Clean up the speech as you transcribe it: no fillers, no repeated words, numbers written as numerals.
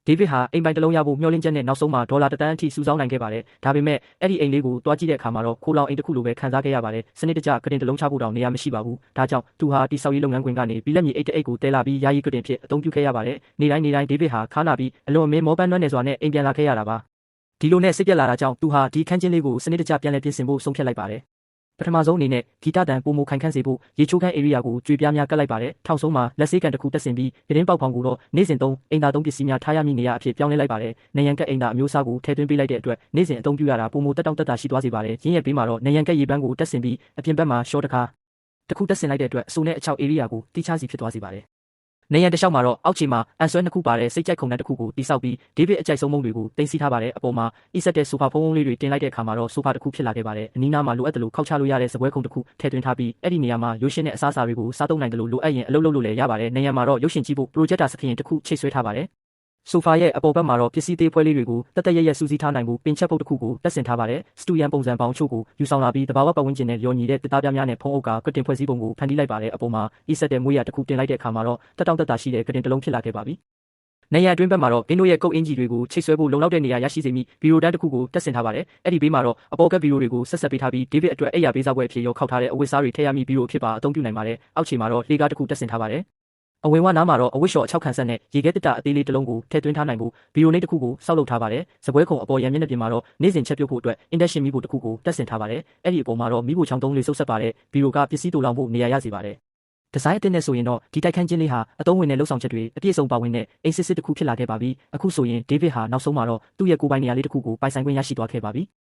ဒေးဗစ်ဟာအိမ်ပိုင်တစ်လုံးရဖို့မျှော်လင့်ချက်နဲ့နောက်ဆုံးမှာဒေါ်လာ1 သန်းအထိစုဆောင်းနိုင်ခဲ့ပါတယ်။ဒါပေမဲ့အဲ့ဒီအိမ်လေးကိုတွားကြည့်တဲ့အခါမှာတော့ခိုးလောင်အိမ်တစ်ခုလိုပဲခံစားခဲ့ရပါတယ်။စနစ်တကျကတင်တစ်လုံးချဖို့တောင်နေရာမရှိပါဘူး။ဒါကြောင့်သူဟာတိဆောက်ရေးလုပ်ငန်းခွင်ကနေပြီးလက်မြေအိတ်တစ်အိတ်ကိုတဲလာပြီးယာယီကတင်ဖြစ်အသုံးပြုခဲ့ရပါတယ်။နေ့တိုင်းဒေးဗစ်ဟာခါနာပြီးအလွန်အမင်းမောပန်းနွမ်းနယ်စွာနဲ့အိမ်ပြန်လာခဲ့ရတာပါ။ဒီလိုနဲ့စိတ်ပြက်လာတာကြောင့်သူဟာဒီခန်းကျင်းလေးကိုစနစ်တကျပြန်လည်ပြင်ဆင်ဖို့ဆုံးဖြတ်လိုက်ပါတယ်။ပထမဆုံးအနေနဲ့ဂီတတန်ပုံမခိုင်ခန့်စေဖို့ရေချိုးခန်း area ကိုကြွေပြားများကတ်လိုက်ပါတယ်။ထောင်ဆုံးမှာလက်ဆေးကန်တစ်ခုတက်ဆင်ပြီးပြတင်းပေါက်ဖောင်ကိုတော့နေ့စဉ်သုံးအိမ်သာသုံးပစ္စည်းများထားရမည့်နေရာအဖြစ်ပြောင်းလဲလိုက်ပါတယ်။နေရန်ကတ်အိမ်သာအမျိုးအစားကိုထည့်သွင်းပေးလိုက်တဲ့အတွက်နေ့စဉ်အသုံးပြုရတာပုံမတက်တောင့်တက်တာရှိသွားစေပါတယ်။ရင်းရဲ့ဘေးမှာတော့နေရန်ကတ်ရေပန်းကိုတက်ဆင်ပြီးအပြင်ဘက်မှာရှော့တစ်ခါတစ်ခုတက်ဆင်လိုက်တဲ့အတွက်အဆိုနဲ့အချောက် area ကိုတိချစီဖြစ်သွားစေပါတယ်။နေရန်တလျှောက်မှာတော့အောက်ခြေမှာအန်ဆွဲနှစ်ခုပါတဲ့စိတ်ကြိုက်ခုံတန်းတစ်ခုကိုတိဆောက်ပြီးဒေးဗစ်အကြိုက်ဆုံးမုံတွေကိုတင်စီထားပါတယ်။အပေါ်မှာအီဆက်တဲ့ဆိုဖာဖုံးလေးတွေတင်လိုက်တဲ့အခါမှာတော့ဆိုဖာတစ်ခုဖြစ်လာခဲ့ပါတယ်။အနီးနားမှာလိုအပ်တယ်လို့ခောက်ချလို့ရတဲ့စပွဲခုံတစ်ခုထည့်သွင်းထားပြီးအဲ့ဒီနေရာမှာရုပ်ရှင်နဲ့အစားအစာတွေကိုစားသုံးနိုင်တယ်လို့လိုအပ်ရင်အလုပ်လုပ်လို့လည်းရပါတယ်။နေရန်မှာတော့ရုပ်ရှင်ကြည့်ဖို့ projector စခရင်တစ်ခုချိတ်ဆွဲထားပါတယ်။ဆိုဖာရဲ့အပေါ်ဘက်မှာတော့ပစ္စည်းသေးဖွဲလေးတွေကိုတက်ရက်စူးစီးထားနိုင်ဖို့ပင်ချက်ပုတ်တစ်ခုကိုတက်ဆင်ထားပါတယ်။စတူယန်ပုံစံပေါင်းချို့ကိုယူဆောင်လာပြီးတဘာဝပတ်ဝန်းကျင်နဲ့လျော်ညီတဲ့တစ်သားပြားများနဲ့ဖုံးအုပ်ကကတင်ဖွဲ့စည်းပုံကိုဖန်တီးလိုက်ပါတယ်။အပေါ်မှာအီဆက်တဲ့မွေးရတစ်ခုတင်လိုက်တဲ့အခါမှာတော့တက်တောင့်တက်တာရှိတဲ့ကတင်တစ်လုံးဖြစ်လာခဲ့ပါပြီ။နေရန်အတွင်းဘက်မှာတော့ဂင်းတို့ရဲ့ကုတ်အင်ဂျီတွေကိုချိတ်ဆွဲဖို့လုံလောက်တဲ့နေရာရရှိစေမိဗီဒီယိုတန်းတစ်ခုကိုတက်ဆင်ထားပါတယ်။အဲ့ဒီဘေးမှာတော့အပေါ်ကဗီဒီယိုတွေကိုဆက်ပေးထားပြီးဒေးဗစ်အတွက်အိယာပေးစားပွဲအဖြစ်ရောခောက်ထားတဲ့အဝတ်စားတွေထည့်ရမည့်ဗီဒီယိုအဖြစ်ပါအသုံးပြုနိုင်ပါတယ်။အောက်ခြေမှာတော့လေကားတစ်ခုတက်ဆင်ထားပါတယ်။အဝင်ဝနားမှာတော့အဝတ်လျှော်6ခန်းဆက်နဲ့ရေခဲတစ်တာအသေးလေးတစ်လုံးကိုထည့်သွင်းထားနိုင်ဖို့ဗီဒီယိုနှိပ်တစ်ခုကိုစောက်လုပ်ထားပါတယ်။စပွဲခုံအပေါ်ရံမျက်နှာပြင်မှာတော့နေ့စဉ်ချက်ပြုတ်ဖို့အတွက် induction မီးဖိုတစ်ခုကိုတက်ဆင်ထားပါတယ်။အဲ့ဒီအပေါ်မှာတော့မီးဖိုချောင်းသုံးလေးစုပ်ဆက်ပါတယ်ဗီဒီယိုကပစ္စည်းတူလောင်ဖို့နေရာရစေပါတယ်။ဒီဇိုင်းအသစ်နဲ့ဆိုရင်တော့ဒီတိုက်ခန်းချင်းလေးဟာအသုံးဝင်တဲ့လှုပ်ဆောင်ချက်တွေအပြည့်အစုံပါဝင်တဲ့အိမ်စစ်တစ်ခုဖြစ်လာခဲ့ပါပြီ။အခုဆိုရင်ဒေးဗစ်ဟာနောက်ဆုံးမှာတော့သူ့ရဲ့ကိုယ်ပိုင်နေရာလေးတစ်ခုကိုပိုင်ဆိုင်ခွင့်ရရှိသွားခဲ့ပါပြီ။